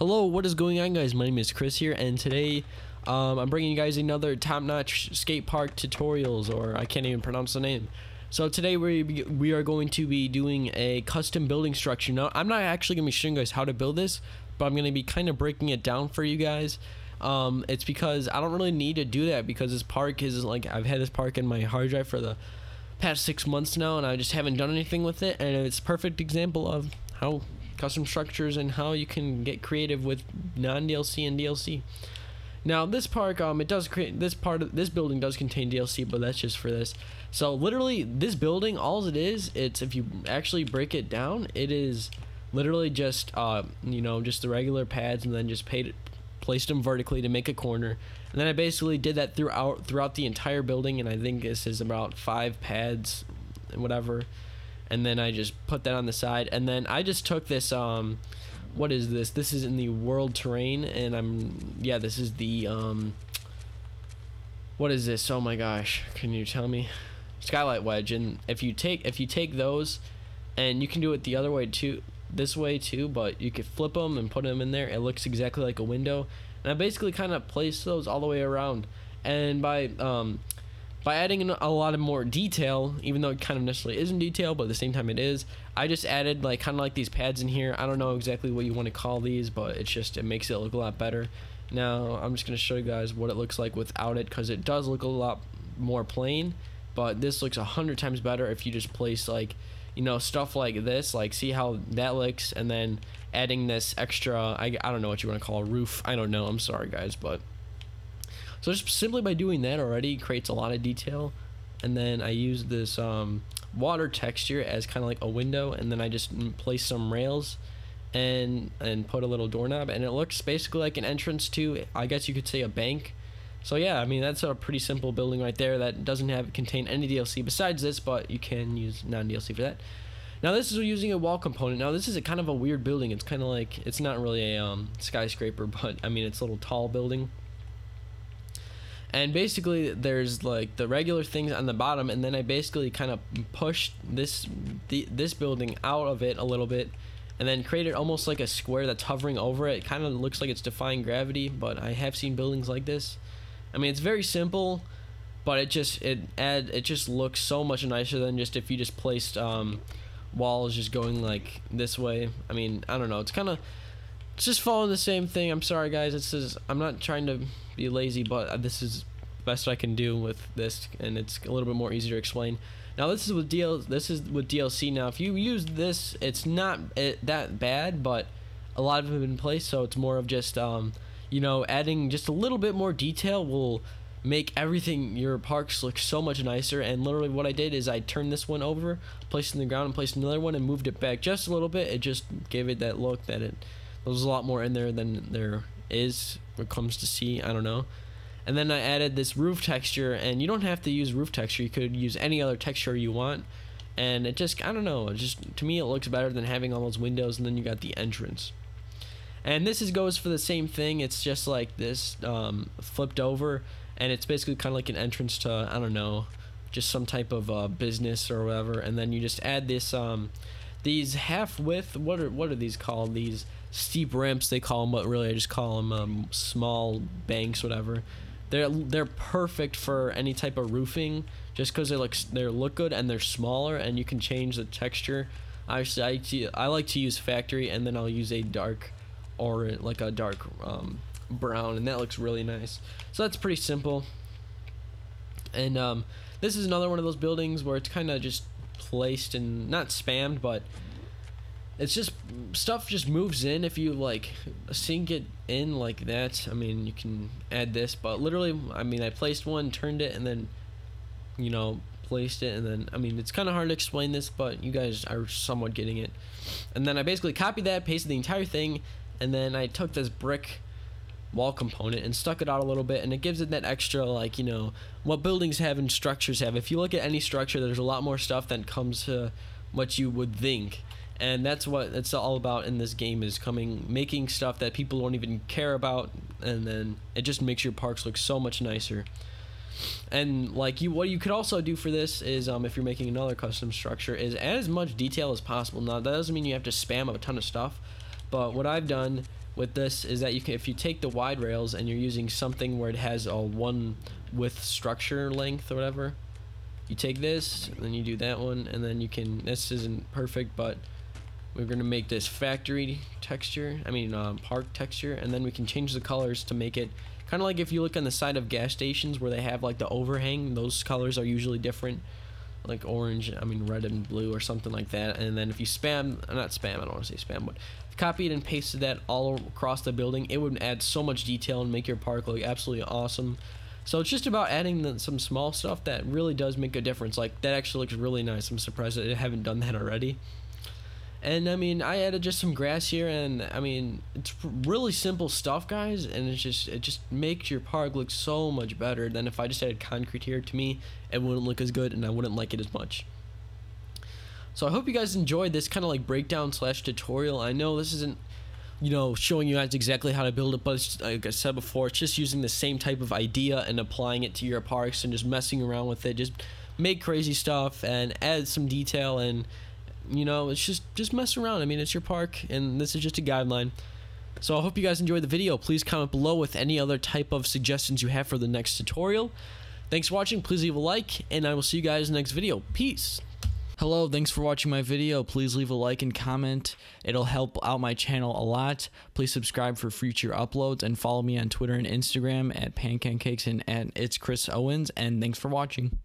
Hello, what is going on, guys? My name is Chris here, and today I'm bringing you guys another top-notch skate park tutorials, or I can't even pronounce the name. So today we are going to be doing a custom building structure. Now, I'm not actually going to be showing you guys how to build this, but I'm going to be kind of breaking it down for you guys. It's because I don't really need to do that, because this park is like, I've had this park in my hard drive for the past 6 months now, and I just haven't done anything with it, and it's a perfect example of how custom structures and how you can get creative with non-DLC and DLC. Now this park, it does create this building does contain DLC, but that's just for this. So literally this building, all it is, it's, if you actually break it down, it is literally just just the regular pads, and then just placed them vertically to make a corner. And then I basically did that throughout the entire building, and I think this is about 5 pads, whatever. And then I just put that on the side, and then I just took this what is this? This is in the world terrain, and this is the what is this? Oh my gosh, can you tell me? Skylight wedge. And if you take those, and you can do it the other way too, this way too, but you could flip them and put them in there. It looks exactly like a window, and I basically kind of placed those all the way around. And by adding in a lot of more detail, even though it kind of necessarily isn't detail, but at the same time it is, I just added kind of like these pads in here. I don't know exactly what you want to call these, but it makes it look a lot better. Now I'm just going to show you guys what it looks like without it, because it does look a lot more plain, but this looks 100 times better if you just place stuff like this. Like, see how that looks, and then adding this extra, I don't know what you want to call a roof. I don't know, I'm sorry guys, but so just simply by doing that already creates a lot of detail. And then I use this water texture as kind of like a window, and then I just place some rails and put a little doorknob, and it looks basically like an entrance to, I guess you could say, a bank. So yeah, I mean, that's a pretty simple building right there that doesn't contain any DLC besides this, but you can use non-DLC for that. Now this is using a wall component. Now this is a kind of a weird building. It's kind of like, it's not really a skyscraper, but I mean, it's a little tall building. And basically there's like the regular things on the bottom, and then I basically kind of pushed this building out of it a little bit, and then created almost like a square that's hovering over it. It kind of looks like it's defying gravity, but I have seen buildings like this. I mean, it's very simple, but it just looks so much nicer than just if you just placed walls just going like this way. I mean, I don't know, it's just following the same thing. I'm sorry guys, I'm not trying to be lazy, but this is the best I can do with this, and it's a little bit more easier to explain. Now this is with DLC. Now if you use this, it's not that bad, but a lot of them have been placed, so it's more of just adding just a little bit more detail will make your parks look so much nicer. And literally what I did is I turned this one over, placed it in the ground, and placed another one and moved it back just a little bit. It just gave it that look that there's a lot more in there than there is when it comes to see. I don't know. And then I added this roof texture, and you don't have to use roof texture, you could use any other texture you want, and it just, I don't know, to me it looks better than having all those windows, and then you got the entrance. And this goes for the same thing. It's just like this flipped over, and it's basically kind of like an entrance to, I don't know, just some type of business or whatever. And then you just add this these half width, what are these called? These steep ramps they call them, but really I just call them small banks, whatever. They're perfect for any type of roofing, just because they look good, and they're smaller, and you can change the texture. I like to use factory, and then I'll use a dark, or like a dark brown, and that looks really nice. So that's pretty simple. And this is another one of those buildings where it's kind of just placed and not spammed, but it's just stuff just moves in if you sink it in like that. I mean, you can add this, but literally, I mean, I placed one, turned it, and then placed it, and then, I mean, it's kind of hard to explain this, but you guys are somewhat getting it. And then I basically copied that, pasted the entire thing, and then I took this brick wall component and stuck it out a little bit, and it gives it that extra, what buildings have and structures have. If you look at any structure, there's a lot more stuff that comes to what you would think, and that's what it's all about in this game, is making stuff that people don't even care about, and then it just makes your parks look so much nicer. And what you could also do for this is, if you're making another custom structure, is add as much detail as possible. Now that doesn't mean you have to spam a ton of stuff, but what I've done with this is that you can, if you take the wide rails and you're using something where it has a one width structure length or whatever, you take this and then you do that one, and then you can, this isn't perfect, but we're gonna make this factory texture, park texture, and then we can change the colors to make it kind of like if you look on the side of gas stations where they have like the overhang, those colors are usually different, like orange, red and blue or something like that. And then if you not spam, I don't want to say spam, but copied and pasted that all across the building, it would add so much detail and make your park look absolutely awesome. So it's just about adding some small stuff that really does make a difference. Like that actually looks really nice. I'm surprised that I haven't done that already. And I added just some grass here, and it's really simple stuff, guys, and it just makes your park look so much better than if I just added concrete here. To me, it wouldn't look as good and I wouldn't like it as much. So I hope you guys enjoyed this kind of like breakdown / tutorial. I know this isn't, showing you guys exactly how to build it, but it's, like I said before, it's just using the same type of idea and applying it to your parks and just messing around with it. Just make crazy stuff and add some detail, and it's just mess around. It's your park, and this is just a guideline. So I hope you guys enjoyed the video. Please comment below with any other type of suggestions you have for the next tutorial. Thanks for watching. Please leave a like, and I will see you guys in the next video. Peace. Hello, thanks for watching my video. Please leave a like and comment. It'll help out my channel a lot. Please subscribe for future uploads, and follow me on Twitter and Instagram at PanCanCakes and at It's Chris Owens. And thanks for watching.